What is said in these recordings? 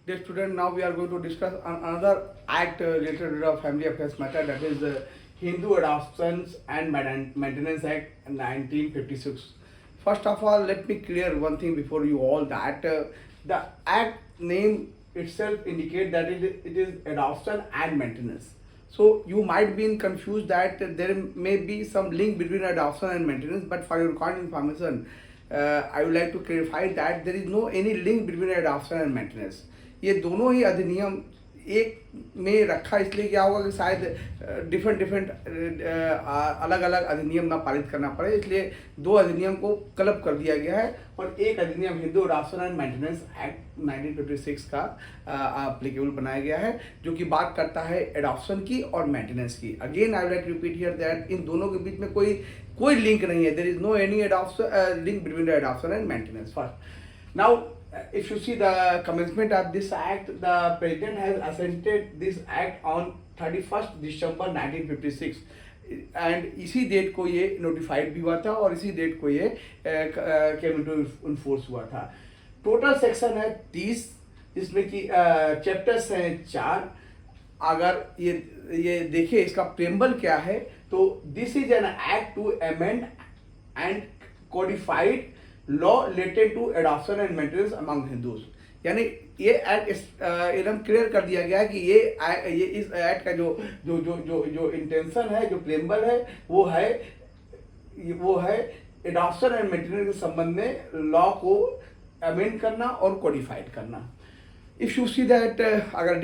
Dear student, now we are going to discuss another act related to the family affairs matter, that is the Hindu Adoptions and Maintenance Act 1956. First of all, let me clear one thing before you all, that the act name itself indicate that it is adoption and maintenance. So you might be in confused that there may be some link between adoption and maintenance, but for your current information, I would like to clarify that there is no any link between adoption and maintenance. ये दोनों ही अधिनियम एक में रखा, इसलिए क्या होगा कि शायद डिफरेंट अलग अलग अधिनियम ना पारित करना पड़े, इसलिए दो अधिनियम को क्लब कर दिया गया है और एक अधिनियम Hindu adoption and maintenance act 1956 का एप्लीकेबल बनाया गया है, जो कि बात करता है एडॉप्शन की और मेंटेनेंस की. Again I would like to repeat here that इन दोनों के बीच में कोई लिंक नहीं है. There is no any adoption link between the adoption and maintenance. First, now if you see the commencement of this act, the president has assented this act on 31st December 1956 and इसी date को ये notified भी हुआ था और इसी date को ये केम इनटू इन्फोर्स हुआ था. टोटल सेक्शन है 30, जिसमें कि चैप्टर्स हैं 4. अगर ये देखिए इसका प्रेम्बल क्या है, तो this is an act to amend and codified law related to adoption and maintenance among Hindus. यानी ये एक्ट एकदम क्लियर कर दिया गया है कि ये इस एक्ट का जो इंटेंशन है, जो प्रेम्बल है, वो है एडॉप्शन एंड मेंटेनेंस के संबंध में लॉ को अमेंड करना और कोडिफाइड करना. इफ यू सी दैट, अगर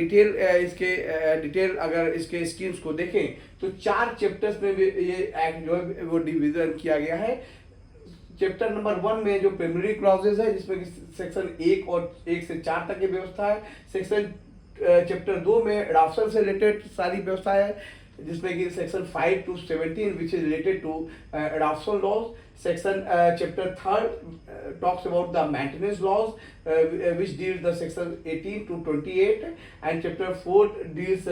डिटेल अगर इसके स्कीम्स को देखें तो 4 चैप्टर्स में ये एक्ट जो है वो डिवीजन किया गया है. चैप्टर नंबर 1 में जो प्रिलिमिनरी क्लॉजेस है, जिसमें कि सेक्शन 1 और 1 से 4 तक की व्यवस्था है. चैप्टर 2 में एडॉप्शन से रिलेटेड सारी व्यवस्था है, जिसमें कि section 5 to 17 which is related to adoption laws. Chapter 3 talks about the maintenance laws, which deals the section 18 to 28, and chapter 4 deals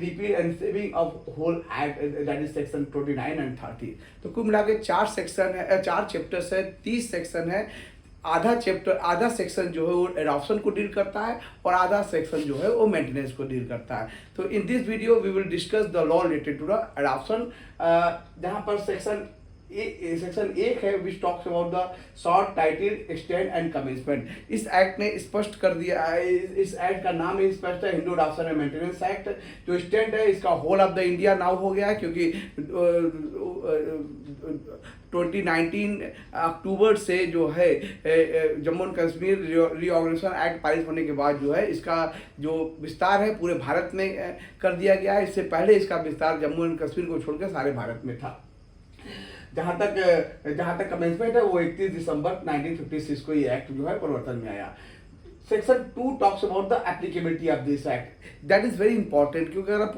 repeal and saving of whole act, that is section 29 and 30. तो कुल मिला के 4 section है, 4 chapters है, 30 section है. आधा section जो है वो एडॉप्शन को डील करता है और आधा सेक्शन जो है वो मेंटेनेंस को डील करता है. तो in this video we will discuss the law related to the adoption, जहाँ पर सेक्शन 1 है which talks about the short, title, extent and commencement. इस एक्ट ने स्पष्ट कर दिया, इस एक्ट का नाम ही स्पष्ट है, Hindu adoption and maintenance act. जो स्टैंड है इसका whole of the India now हो गया है, क्योंकि 2019 अक्टूबर से जो है Jammu and Kashmir reorganisation act पारित होने के बाद जो है इसका जो विस्तार है पूरे भारत में कर दिया गया है. इससे पहले इसका विस्तार जम्मू एंड कश्मीर को छोड़कर सारे भारत में था. जहाँ तक कमेंसमेंट है वो 31 दिसंबर 1956 को ये एक्ट जो है परिवर्तन में आया. Section 2 talks about the applicability of this act. That is very important, क्योंकि अगर आप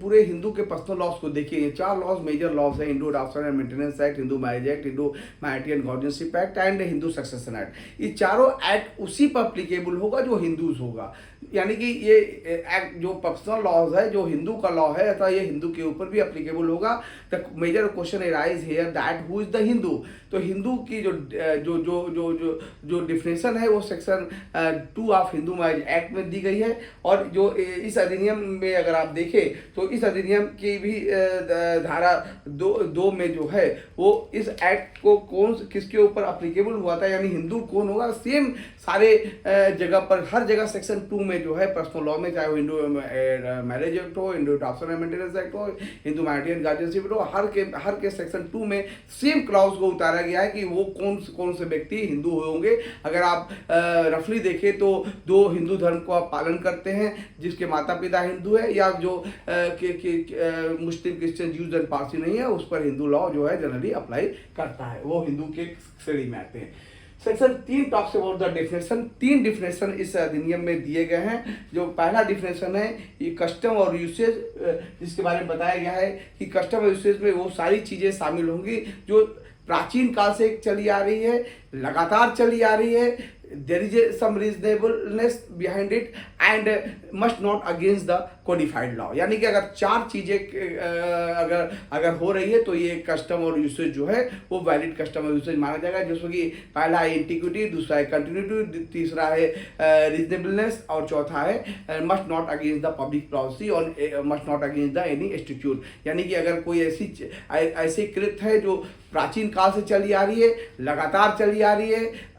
पूरे हिंदू के पर्सनल लॉज को देखिए, 4 लॉज, मेजर लॉज है: Hindu adoption and maintenance act, Hindu marriage act, Hindu minority and guardianship act and Hindu succession act. ये चारों एक्ट उसी पर अप्लीकेबल होगा जो हिंदूज होगा. यानी कि ये एक्ट जो पर्सनल लॉज है, जो हिंदू का लॉ है, अतः ये हिंदू के ऊपर भी अप्लीकेबल होगा. The major question arise here that who is the Hindu. तो हिंदू की जो डिफिनेशन है वो section 2 of Hindu marriage act में दी गई है. और जो इस अधिनियम में अगर आप देखें तो इस अधिनियम की भी धारा 2 में जो है वो इस एक्ट को किसके ऊपर अप्लीकेबल हुआ था, यानी हिंदू कौन होगा. सेम सारे जगह पर, हर जगह सेक्शन 2 में जो है पर्सनल लॉ में, चाहे वो हिंदू मैरिज एक्ट हो, Hindu adoption and maintenance act हो, हिंदू मैरिटी एंड गार्डियनशिप हो, हर के सेक्शन 2 में सेम क्लॉज को उतारा गया है कि वो कौन से व्यक्ति हिंदू होंगे. अगर आप रफली देखें तो 2 हिंदू धर्म को आप पालन करते हैं, जिसके माता पिता हिंदू है, या जो मुस्लिम, क्रिश्चियन, ज्यूज एंड पारसी नहीं है, उस पर हिंदू लॉ जो है जनरली अप्लाई करता है, वो हिंदू के श्रेणी में आते हैं. Section 3 talks about the definition. 3 definition इस अधिनियम में दिए गए हैं. जो पहला डिफिनेशन है ये कस्टम और यूसेज, जिसके बारे में बताया गया है कि कस्टम और यूसेज में वो सारी चीज़ें शामिल होंगी जो प्राचीन काल से चली आ रही है, लगातार चली आ रही है. there is some reasonableness behind it and must not against the codified law. यानी कि अगर 4 चीज़ें अगर अगर हो रही है तो ये कस्टम और यूसेज जो है वो वैलिड कस्टम और यूसेज माना जाएगा, जिसमें कि पहला है इंटीग्रिटी, दूसरा है कंटिन्यूटी, तीसरा है रीजनेबलनेस और चौथा है must not against the public policy और must not against the any institute. यानी कि अगर कोई ऐसी कृत है जो प्राचीन काल से चली आ रही है, लगातार चली आ रही है,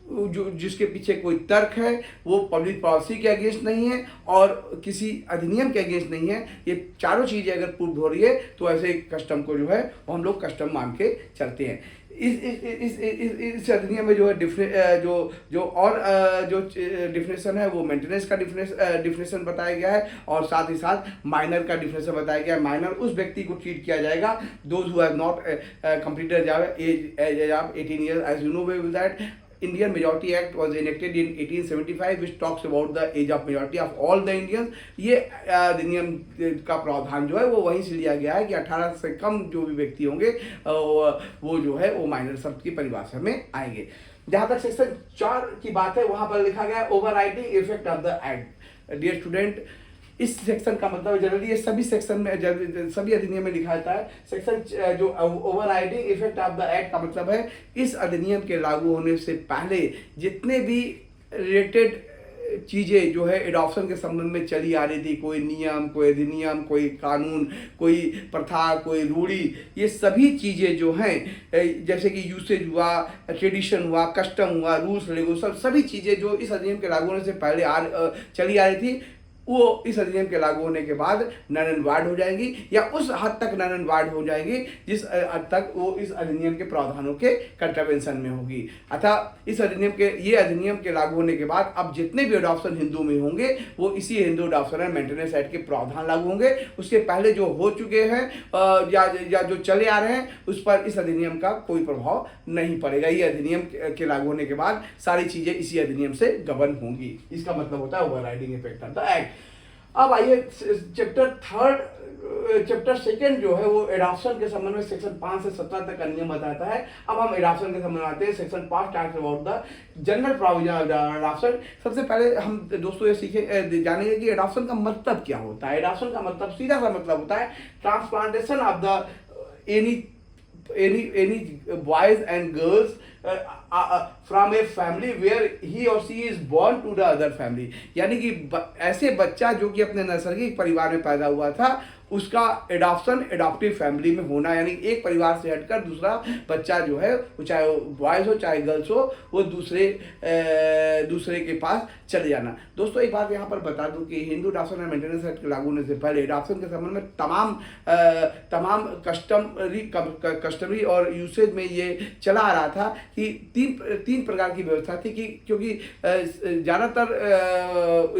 जो जिसके पीछे कोई तर्क है, वो पब्लिक पॉलिसी के अगेंस्ट नहीं है और किसी अधिनियम के अगेंस्ट नहीं है, ये चारों चीज़ें अगर प्रूव हो रही है तो ऐसे कस्टम को जो है वो हम लोग कस्टम मान के चलते हैं। इस अधिनियम में जो है जो डिफिनेशन है वो मेंटेनेंस का डिफिनेशन बताया गया है और साथ ही साथ माइनर का डिफिनेशन बताया गया है। माइनर उस व्यक्ति को ट्रीट किया जाएगा those who have not completed age of 18 years। As you know way that Indian Majority Act was enacted in 1875 which talks about the age of majority of all the Indians। ये अधिनियम का प्रावधान जो है वो वहीं से लिया गया है कि 18 से कम जो भी व्यक्ति होंगे वो जो है वो माइनर शब्द की परिभाषा में आएंगे। जहाँ तक सेक्शन 4 की बात है वहाँ पर लिखा गया है overriding effect of the act. Dear student, इस सेक्शन का मतलब जनरली ये सभी सेक्शन में सभी अधिनियम में लिखा जाता है। सेक्शन जो overriding effect of the act का मतलब है इस अधिनियम के लागू होने से पहले जितने भी रिलेटेड चीज़ें जो है एडॉप्शन के संबंध में चली आ रही थी, कोई नियम, कोई अधिनियम, कोई कानून, कोई प्रथा, कोई रूढ़ी, ये सभी चीज़ें जो हैं जैसे कि यूसेज हुआ, ट्रेडिशन हुआ, कस्टम हुआ, रूल्स रेगुलेशन, सभी चीज़ें जो इस अधिनियम के लागू होने से पहले चली आ रही थी वो इस अधिनियम के लागू होने के बाद नन एंड वॉइड हो जाएंगी या उस हद तक नन एंड वॉइड हो जाएंगी जिस हद तक वो इस अधिनियम के प्रावधानों के कंट्रावेंशन में होगी। अतः इस अधिनियम के लागू होने के बाद अब जितने भी अडॉप्शन हिंदू में होंगे वो इसी Hindu adoption and maintenance act के प्रावधान लागू होंगे। उसके पहले जो हो चुके हैं या जो चले आ रहे हैं उस पर इस अधिनियम का कोई प्रभाव नहीं पड़ेगा। ये अधिनियम के लागू होने के बाद सारी चीज़ें इसी अधिनियम से गवर्न होंगी। इसका मतलब होता है overriding effect of the act. अब आइए चैप्टर 2 जो है वो एडॉप्शन के संबंध में सेक्शन 5 से 17 तक का नियम बताता है। अब हम एडॉप्शन के संबंध में आते हैं। Section 5 talks about the general provision of adoption. सबसे पहले हम दोस्तों ये जानेंगे कि एडॉप्शन का मतलब क्या होता है। एडॉप्शन का मतलब सीधा सा मतलब होता है transplantation of the any boys and girls from a family where he or she is born to the other family। यानी कि ऐसे बच्चा जो कि अपने नैसर्गिक परिवार में पैदा हुआ था उसका एडॉप्शन एडॉप्टिव फैमिली में होना, यानी एक परिवार से हटकर दूसरा बच्चा जो है वो चाहे बॉयज़ हो चाहे गर्ल्स हो वो दूसरे के पास चले जाना। दोस्तों एक बात यहाँ पर बता दूं कि Hindu adoption and maintenance act लागू होने से पहले एडॉप्शन के संबंध में तमाम कस्टमरी और यूसेज में ये चला आ रहा था कि तीन प्रकार की व्यवस्था थी कि क्योंकि ज़्यादातर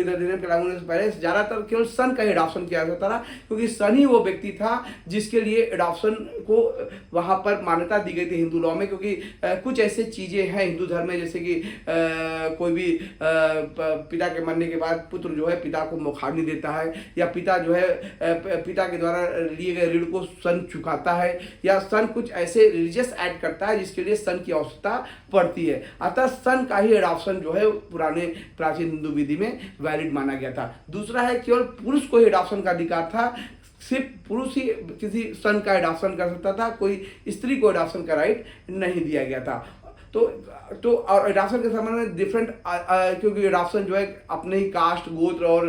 अधिनियम के लागू होने से पहले ज़्यादातर केवल सन का एडॉप्शन किया जाता था, क्योंकि सन ही वो व्यक्ति था जिसके लिए एडॉप्शन को वहाँ पर मान्यता दी गई थी हिंदू लॉ में। क्योंकि कुछ ऐसे चीज़ें हैं हिंदू धर्म में जैसे कि कोई भी पिता के मरने के बाद पुत्र जो है पिता को मुखाग्नि देता है, या पिता जो है पिता के द्वारा लिए गए ऋण को सन चुकाता है, या सन कुछ ऐसे रिलीजियस एक्ट करता है जिसके लिए सन की आवश्यकता पड़ती है। अतः सन का ही एडॉप्शन जो है पुराने प्राचीन हिंदू विधि में वैलिड माना गया था। दूसरा है केवल पुरुष को ही एडॉप्शन का अधिकार था, सिर्फ पुरुष ही किसी सन का एडॉप्शन कर सकता था, कोई स्त्री को एडॉप्शन का राइट नहीं दिया गया था। तो और एडॉप्शन के संबंध में डिफरेंट क्योंकि एडॉप्शन जो है अपने ही कास्ट गोत्र और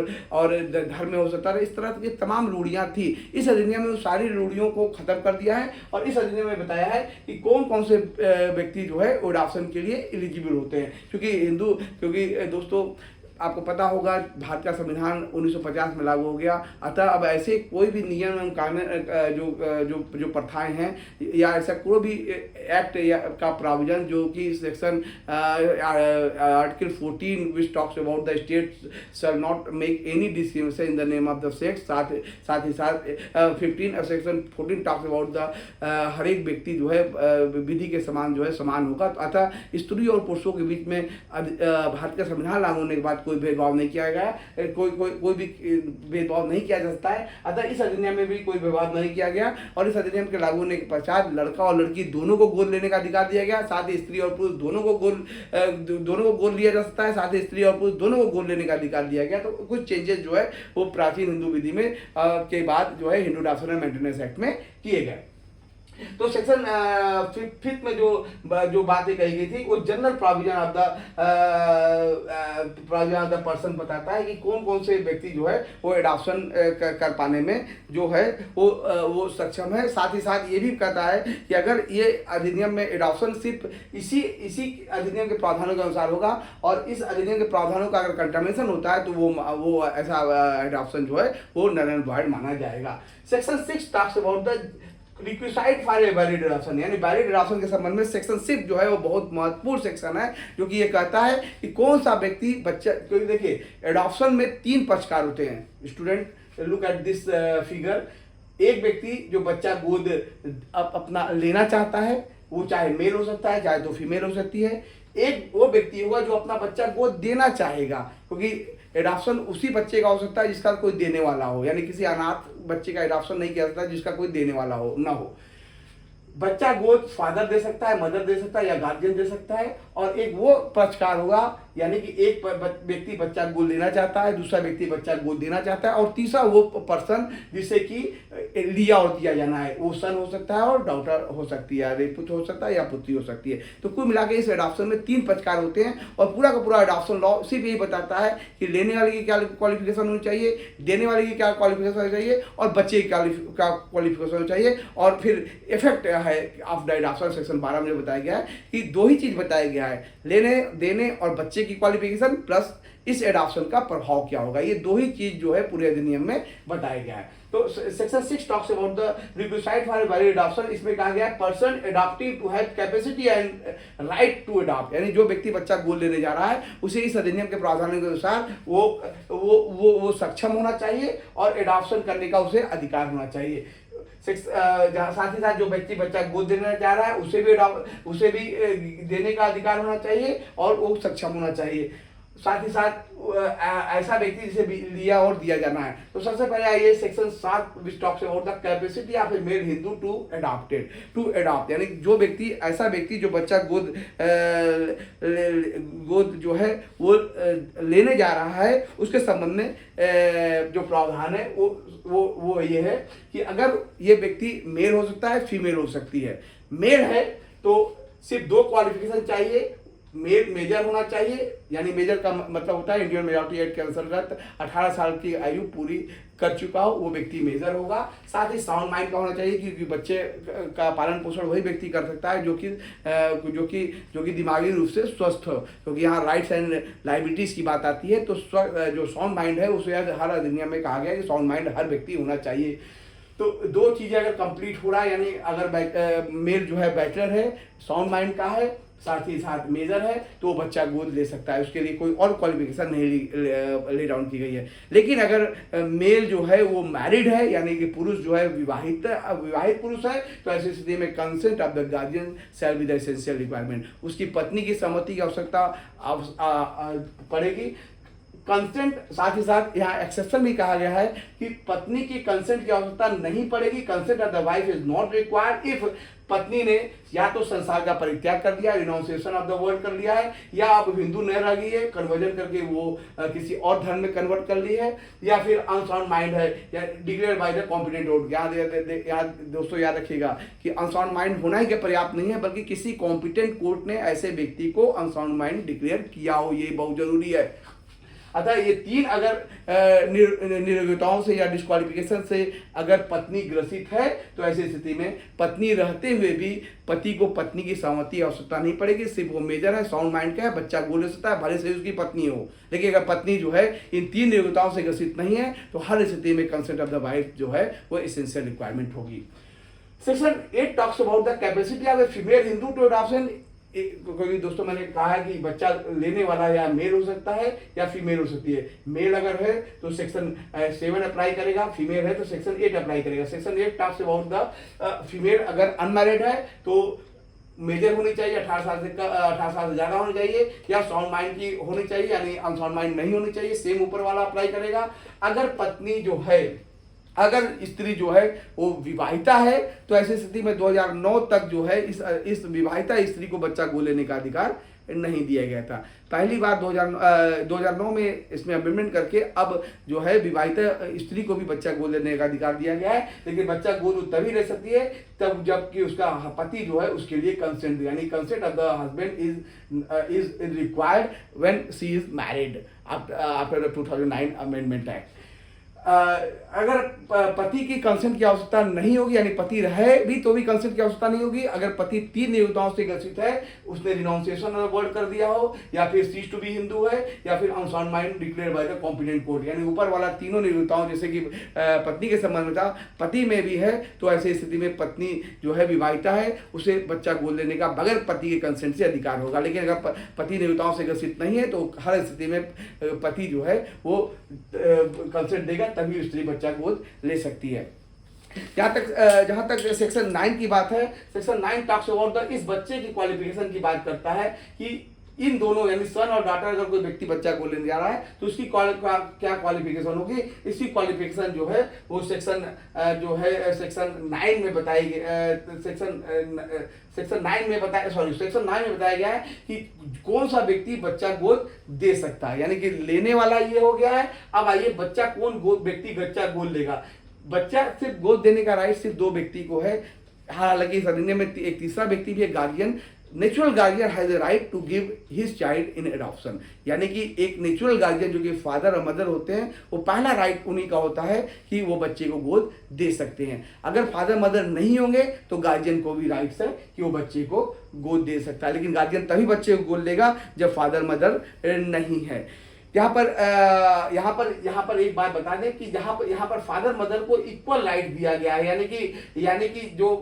धर्म में हो सकता है, इस तरह की तमाम रूढ़ियाँ थी। इस अधिनियम में सारी रूढ़ियों को खत्म कर दिया है और इस अधिनियम में बताया है कि कौन कौन से व्यक्ति जो है एडॉप्शन के लिए एलिजिबल होते हैं। क्योंकि दोस्तों आपको पता होगा भारत का संविधान 1950 में लागू हो गया। अतः अब ऐसे कोई भी नियम एवं कानून जो प्रथाएं हैं या ऐसा कोई भी एक्ट का प्रावधान जो कि section article 14 which talks about the state shall not make any discrimination in the name of the sex, साथ ही साथ 15 सेक्शन 14 टॉक्स अबाउट द हर एक व्यक्ति जो है विधि के समान जो है समान होगा। अतः स्त्री और पुरुषों के बीच में भारत का संविधान लागू होने के बाद कोई भेदभाव नहीं किया गया, कोई भी भेदभाव नहीं किया जा सकता है। अतः इस अधिनियम में भी कोई भेदभाव नहीं किया गया और इस अधिनियम के लागू होने के पश्चात लड़का और लड़की दोनों को गोद लेने का अधिकार दिया गया। साथ ही स्त्री और पुरुष दोनों को गोद लिया जा सकता है। साथ ही स्त्री और पुरुष दोनों को गोद लेने का अधिकार दिया गया। तो कुछ चेंजेस जो है वो प्राचीन हिंदू विधि में के बाद जो है Hindu adoption and maintenance act में किए गए। तो सेक्शन 5 में जो बातें कही गई थी वो general provision of the person बताता है कि कौन कौन से व्यक्ति जो है वो एडॉप्शन कर पाने में जो है वो सक्षम है। साथ ही साथ ये भी कहता है कि अगर ये अधिनियम में एडॉप्शन सिर्फ इसी अधिनियम के प्रावधानों के अनुसार होगा और इस अधिनियम के प्रावधानों का अगर कंटामिनेशन होता है तो वो ऐसा एडॉप्शन जो है वो नल एंड वॉइड माना जाएगा। Section 6 talks about the requisite for a valid adoption, यानी वैलिड एडॉप्शन के संबंध में सेक्शन 6 जो है वो बहुत महत्वपूर्ण सेक्शन है, जो कि ये कहता है कि कौन सा व्यक्ति बच्चा, क्योंकि देखिए एडॉप्शन में 3 पक्षकार होते हैं। Student look at this figure. एक व्यक्ति जो बच्चा गोद अपना लेना चाहता है, वो चाहे मेल हो सकता है चाहे तो फीमेल हो सकती है। एक वो व्यक्ति होगा जो अपना बच्चा गोद देना चाहेगा, क्योंकि एडॉप्शन उसी बच्चे का हो सकता है जिसका कोई देने वाला हो, यानी किसी अनाथ बच्चे का एडॉप्शन नहीं किया जाता जिसका कोई देने वाला हो ना हो। बच्चा गोद फादर दे सकता है, मदर दे सकता है या गार्जियन दे सकता है। और एक वो पक्षकार होगा, यानी कि एक व्यक्ति बच्चा गोद लेना चाहता है, दूसरा व्यक्ति बच्चा गोद देना चाहता है और तीसरा वो पर्सन जिसे कि लिया और दिया जाना है, वो सन हो सकता है और डॉटर हो सकती है, पुत्र हो सकता है या पुत्री हो सकती है। तो कुल मिला के इस एडॉप्शन में 3 पक्षकार होते हैं और पूरा का पूरा एडॉप्शन लॉ सिर्फ यही बताता है कि लेने वाले की क्या क्वालिफिकेशन होनी चाहिए, देने वाले की क्या क्वालिफिकेशन होनी चाहिए और बच्चे की क्या क्वालिफिकेशन होनी चाहिए। और फिर इफेक्ट है ऑफ द एडॉप्शन सेक्शन 12 में बताया गया है कि 2 ही चीज बताया गया है, लेने देने और बच्चे की क्वालिफिकेशन प्लस इस एडॉप्शन का प्रभाव क्या होगा। ये 2 ही चीज जो है पूरे अधिनियम में बताया गया है। तो section 6 talks about the requisite for valid adoption. इसमें कहा गया है person adopting to have capacity and right to adopt, यानी जो व्यक्ति बच्चा गोद लेने जा रहा है उसे इस अधिनियम के प्रावधानों के अनुसार वो सक्षम होना चाहिए और एडॉप्शन करने का उसे अधिकार होना चाहिए। साथ ही साथ जो व्यक्ति बच्चा गोद देना चाह रहा है उसे भी देने का अधिकार होना चाहिए और वो सक्षम होना चाहिए। साथ ही साथ ऐसा व्यक्ति जिसे लिया और दिया जाना है। तो सबसे पहले ये section 7 which talks about the capacity of a male Hindu to adopt, यानी जो व्यक्ति ऐसा व्यक्ति जो बच्चा गोद जो है वो लेने जा रहा है उसके संबंध में जो प्रावधान है वो ये है कि अगर ये व्यक्ति मेल हो सकता है फीमेल हो सकती है। मेल है तो सिर्फ 2 क्वालिफिकेशन चाहिए, मेजर होना चाहिए, यानी मेजर का मतलब होता है इंडियन मेजॉरिटी एक्ट के अंतर्गत 18 साल की आयु पूरी कर चुका हो वो व्यक्ति मेजर होगा। साथ ही साउंड माइंड का होना चाहिए क्योंकि बच्चे का पालन पोषण वही व्यक्ति कर सकता है जो कि दिमागी रूप से स्वस्थ हो, क्योंकि यहाँ राइट्स एंड लायबिलिटीज की बात आती है। तो जो साउंड माइंड है उसे हर अधिनियम में कहा गया है कि साउंड माइंड हर व्यक्ति होना चाहिए। तो 2 चीजें अगर कंप्लीट हो रहा है, यानी अगर मेल जो है बैचलर है, साउंड माइंड का है, साथ ही साथ मेजर है, तो बच्चा गोद ले सकता है, उसके लिए कोई और क्वालिफिकेशन नहीं ले डाउन की गई है। लेकिन अगर मेल जो है वो मैरिड है, यानी कि पुरुष जो है विवाहित पुरुष है, तो ऐसी स्थिति में consent of the guardian shall be the essential requirement, उसकी पत्नी की सहमति की आवश्यकता पड़ेगी। कंसेंट, साथ ही साथ यहाँ एक्सेप्शन भी कहा गया है कि पत्नी की कंसेंट की आवश्यकता नहीं पड़ेगी। Consent of the wife is not required if पत्नी ने या तो संसार का परित्याग कर दिया, रिनाउंसिएशन ऑफ द वर्ल्ड कर लिया है, या अब हिंदू नहीं रह गई है, कन्वर्जन करके वो किसी और धर्म में कन्वर्ट कर ली है, या फिर अनसाउंड माइंड है या declare by the competent court. यहाँ दोस्तों याद रखिएगा कि अनसाउंड माइंड होना ही पर्याप्त नहीं है, बल्कि किसी कॉम्पिटेंट कोर्ट ने ऐसे व्यक्ति को अनसाउंड माइंड डिक्लेयर किया हो, ये बहुत जरूरी है। अतः ये 3 अगर नियोग्यताओं से या डिस्क्वालिफिकेशन से अगर पत्नी ग्रसित है तो ऐसी स्थिति में पत्नी रहते हुए भी पति को पत्नी की सहमति आवश्यकता नहीं पड़ेगी। सिर्फ वो मेजर है, साउंड माइंड का है, बच्चा गोद ले सकता है, भले से उसकी पत्नी हो। लेकिन अगर पत्नी जो है इन 3 नियोग्यताओं से ग्रसित नहीं है तो हर स्थिति में कंसेंट ऑफ द वाइफ जो है वो एसेंशियल रिक्वायरमेंट होगी। Section 8 talks about the capacity of a female Hindu to adoption. क्योंकि दोस्तों मैंने कहा है कि बच्चा लेने वाला या मेल हो सकता है या फीमेल हो सकती है। मेल अगर है तो सेक्शन 7 अप्लाई करेगा, फीमेल है तो सेक्शन 8 अप्लाई करेगा। Section 8 talks about the female अगर अनमैरिड है तो मेजर होनी चाहिए, 18 साल से ज़्यादा होनी चाहिए, या साउंड माइंड की होनी चाहिए, यानी अनसाउंड माइंड नहीं होनी चाहिए। सेम ऊपर वाला अप्लाई करेगा। अगर पत्नी जो है, अगर स्त्री जो है वो विवाहिता है, तो ऐसी स्थिति में 2009 तक जो है इस विवाहिता स्त्री को बच्चा गोद लेने का अधिकार नहीं दिया गया था। पहली बार 2009 में इसमें अमेंडमेंट करके अब जो है विवाहिता स्त्री को भी बच्चा गोद लेने का अधिकार दिया गया है। लेकिन बच्चा गोद तभी ले सकती है तब जबकि उसका पति जो है उसके लिए कंसेंट, यानी consent of the husband is required when she is married after the 2009 amendment act. अगर पति की कंसेंट की आवश्यकता नहीं होगी, यानी पति रहे भी तो भी कंसेंट की आवश्यकता नहीं होगी। अगर पति 3 नियोक्ताओं से ग्रसित है, उसने रिनाउंसिएशन वर्ड कर दिया हो, या फिर सीज टू बी हिंदू है, या फिर unsound mind declare by the competent court, यानी ऊपर वाला तीनों नियोक्ताओं जैसे कि पत्नी के संबंध में था, पति में भी है, तो ऐसी स्थिति में पत्नी जो है विवाहिता है, उसे बच्चा गोद लेने का बगैर पति के कंसेंट से अधिकार होगा। लेकिन अगर पति नियोक्ताओं से ग्रसित नहीं है तो हर स्थिति में पति जो है वो कंसेंट देगा, तभी स्त्री बच्चा गोद ले सकती है। जहां तक सेक्शन 9 की बात है, सेक्शन 9 टॉक्स अबाउट द इस बच्चे की क्वालिफिकेशन की बात करता है कि इन दोनों यानी सन और डॉटर अगर कोई व्यक्ति बच्चा गोद लेने जा रहा है तो उसकी क्या क्वालिफिकेशन होगी। इसकी क्वालिफिकेशन जो है वो सेक्शन 9 में बताई गई, सेक्शन 9 में बताया गया है कि कौन सा व्यक्ति बच्चा गोद दे सकता है, यानी कि लेने वाला ये हो गया है। अब आइए बच्चा कौन व्यक्ति बच्चा गोद लेगा। बच्चा सिर्फ गोद देने का राइट सिर्फ 2 व्यक्ति को है। हालांकि इस अधिनियम में एक तीसरा व्यक्ति भी है, guardian. Natural guardian has a right to give his child in adoption, यानी कि एक नेचुरल गार्जियन जो कि फादर और मदर होते हैं, वो पहला राइट उन्हीं का होता है कि वो बच्चे को गोद दे सकते हैं। अगर फादर मदर नहीं होंगे तो गार्जियन को भी राइट्स है कि वो बच्चे को गोद दे सकता है, लेकिन गार्जियन तभी बच्चे को गोद लेगा जब फादर मदर नहीं है। यहाँ पर एक बात बता दें कि यहाँ पर फादर मदर को इक्वल राइट दिया गया है, यानी कि जो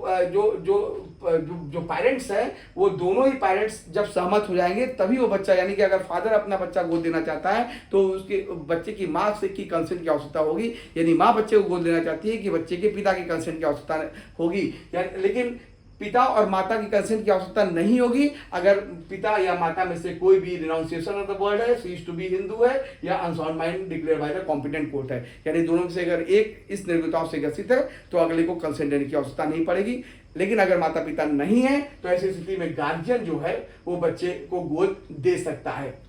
पेरेंट्स हैं वो दोनों ही पेरेंट्स जब सहमत हो जाएंगे तभी वो बच्चा, यानी कि अगर फादर अपना बच्चा गोद देना चाहता है तो उसके बच्चे की माँ से की कंसेंट की आवश्यकता होगी, यानी माँ बच्चे को गोद देना चाहती है कि बच्चे के पिता की कंसेंट की आवश्यकता होगी। लेकिन पिता और माता की कंसेंट की आवश्यकता नहीं होगी अगर पिता या माता में से कोई भी रिनाउंसिएशन ऑफ द वर्ड है, सीज टू बी हिंदू है, या unsound mind declare by the competent court है, यानी दोनों में से अगर एक इस निर्भरताओं से ग्रसित है तो अगले को कंसेंट देने की आवश्यकता नहीं पड़ेगी। लेकिन अगर माता पिता नहीं है तो ऐसी स्थिति में गार्जियन जो है वो बच्चे को गोद दे सकता है।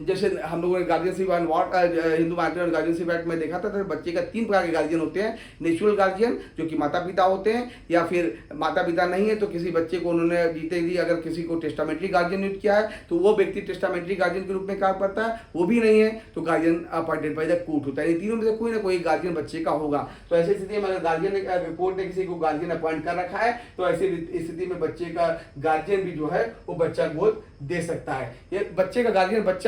जैसे हम लोगों ने guardianship Hindu matrimonial guardianship act में देखा था, तो बच्चे का 3 प्रकार के गार्जियन होते हैं। नेचुरल गार्जियन जो कि माता पिता होते हैं, या फिर माता पिता नहीं है तो किसी बच्चे को उन्होंने जीते ही अगर किसी को टेस्टामेंट्री गार्जियन नियुक्त किया है तो वो व्यक्ति टेस्टामेंट्री गार्जियन के रूप में काम करता है। वो भी नहीं है तो guardian appointed by the court होता है। इन तीनों में से कोई ना कोई गार्जियन बच्चे का होगा। तो ऐसी स्थिति में अगर कोर्ट ने किसी को गार्जियन अपॉइंट कर रखा है तो ऐसी स्थिति में बच्चे का गार्जियन भी जो है वो बच्चा गोद दे सकता है। ये बच्चे का गार्जियन बच्चा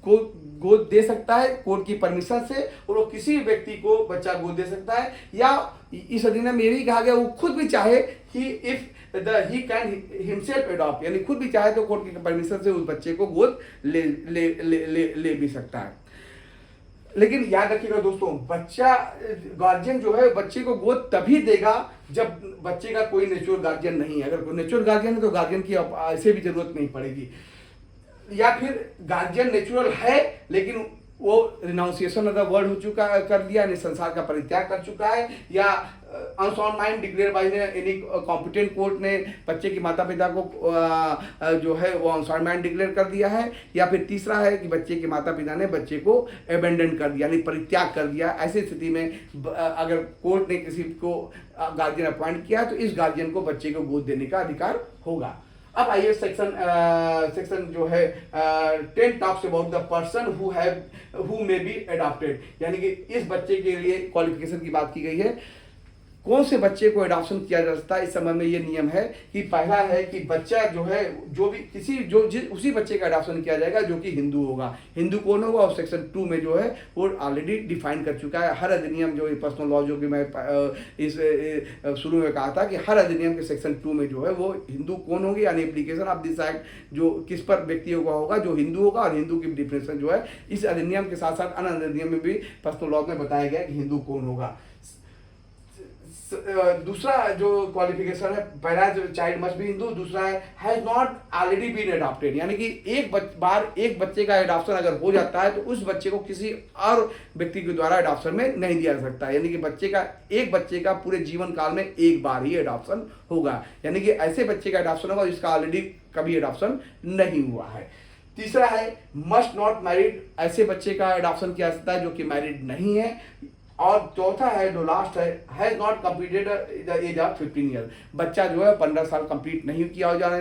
को गोद दे सकता है कोर्ट की परमिशन से, और वो किसी व्यक्ति को बच्चा गोद दे सकता है, या इस अधिनियम में भी कहा गया वो खुद भी चाहे ही कैन हिमसेल्फ एडॉप्ट, यानी खुद भी चाहे तो कोर्ट की परमिशन से उस बच्चे को गोद ले भी सकता है। लेकिन याद रखिएगा दोस्तों, बच्चा गार्जियन जो है बच्चे को गोद तभी देगा जब बच्चे का कोई नेचुरल गार्जियन नहीं है। अगर कोई नेचुरल गार्जियन है तो गार्जियन की ऐसे भी जरूरत नहीं पड़ेगी, या फिर गार्जियन नेचुरल है लेकिन वो रिनाउंसिएशन ऑफ द वर्ड हो चुका कर दिया, यानी संसार का परित्याग कर चुका है, या unsound mind declare by any competent court ने बच्चे की माता पिता को जो है वो अनसाउंड माइंड डिक्लेयर कर दिया है, या फिर तीसरा है कि बच्चे के माता पिता ने बच्चे को एबेंडन कर दिया, यानी परित्याग कर दिया। ऐसी स्थिति में अगर कोर्ट ने किसी को गार्जियन अपॉइंट किया तो इस गार्जियन को बच्चे को गोद देने का अधिकार होगा। अब आइए सेक्शन जो है 10 talks about the person who may be adopted, यानी कि इस बच्चे के लिए क्वालिफिकेशन की बात की गई है। कौन से बच्चे को एडॉप्शन किया जा सकता है, इस संबंध में ये नियम है कि पहला है कि बच्चा जो है उसी बच्चे का एडॉप्शन किया जाएगा जो कि हिंदू होगा। हिंदू कौन होगा और सेक्शन 2 में जो है वो ऑलरेडी डिफाइन कर चुका है। हर अधिनियम जो पर्सनल लॉ जो कि मैं इस शुरू में कहा था कि हर अधिनियम के सेक्शन 2 में जो है वो हिंदू कौन होगी, यानी एप्लीकेशन ऑफ दिस एक्ट जो किस पर व्यक्तियों का होगा, जो हिंदू होगा, और हिंदू की डिफिनेशन जो है इस अधिनियम के साथ साथ अन्य अधिनियम में भी पर्सनल लॉ में बताया गया कि हिंदू कौन होगा। दूसरा जो क्वालिफिकेशन है, पहला जो चाइल्ड मस्ट बी हिंदू, दूसरा है has not already been adopted, यानी कि एक बार एक बच्चे का अडॉप्शन अगर हो जाता है तो उस बच्चे को किसी और व्यक्ति के द्वारा अडॉप्शन में नहीं दिया जा सकता, यानी कि एक बच्चे का पूरे जीवन काल में एक बार ही अडॉप्शन होगा, यानी कि ऐसे बच्चे का अडॉप्शन होगा जिसका ऑलरेडी कभी अडॉप्शन नहीं हुआ है। तीसरा है मस्ट नॉट मैरिड, ऐसे बच्चे का अडॉप्शन किया जा सकता है जो कि मैरिड नहीं है। और चौथा है जो लास्ट है, has not completed the age of 15 year, बच्चा जो है 15 साल कंप्लीट नहीं किया हो जाना,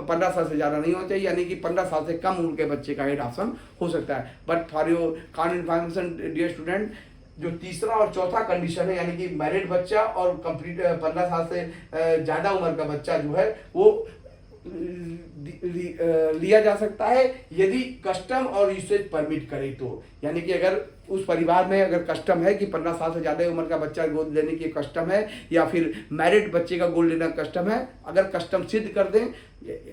15 साल से ज़्यादा नहीं होना चाहिए, यानी कि 15 साल से कम उम्र के बच्चे का एडॉप्शन हो सकता है। But for your kind information dear student, जो तीसरा और चौथा कंडीशन है, यानी कि मैरिड बच्चा और कंप्लीट 15 साल से ज़्यादा उम्र का बच्चा जो है वो लिया जा सकता है यदि कस्टम और यूसेज परमिट करे तो, यानी कि अगर उस परिवार में अगर कस्टम है कि 15 साल से ज़्यादा उम्र का बच्चा गोद लेने की कस्टम है, या फिर मैरिड बच्चे का गोद लेना कस्टम है, अगर कस्टम सिद्ध कर दें।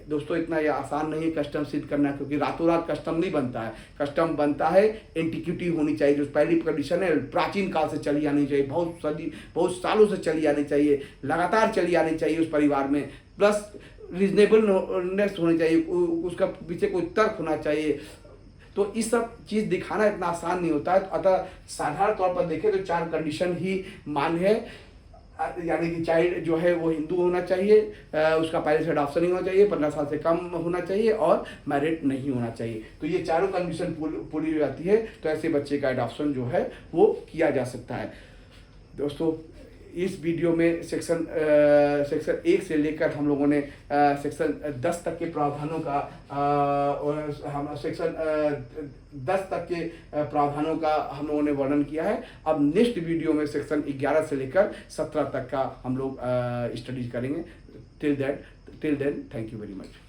दोस्तों इतना ये आसान नहीं है कस्टम सिद्ध करना, क्योंकि रातों रात कस्टम नहीं बनता है। कस्टम बनता है, एंटिक्विटी होनी चाहिए, जो पहली कंडीशन है प्राचीन काल से चली आनी चाहिए, बहुत सालों से चली आनी चाहिए, लगातार चली आनी चाहिए उस परिवार में, प्लस रीजनेबलनेस होनी चाहिए, उसका पीछे कोई तर्क होना चाहिए। तो इस सब चीज़ दिखाना इतना आसान नहीं होता है। अतः साधारण तौर पर देखें तो 4 कंडीशन ही मान्य है, यानी कि चाइल्ड जो है वो हिंदू होना चाहिए, उसका पहले से अडॉप्शन नहीं होना चाहिए, 15 साल से कम होना चाहिए और मैरिड नहीं होना चाहिए। तो ये चारों कंडीशन पूरी हो जाती है तो ऐसे बच्चे का अडॉप्शन जो है वो किया जा सकता है। दोस्तों इस वीडियो में सेक्शन 1 से लेकर हम लोगों ने सेक्शन 10 तक के प्रावधानों का हम सेक्शन 10 तक के प्रावधानों का हम लोगों ने वर्णन किया है। अब नेक्स्ट वीडियो में सेक्शन 11 से लेकर 17 तक का हम लोग स्टडीज करेंगे। Till then thank you very much.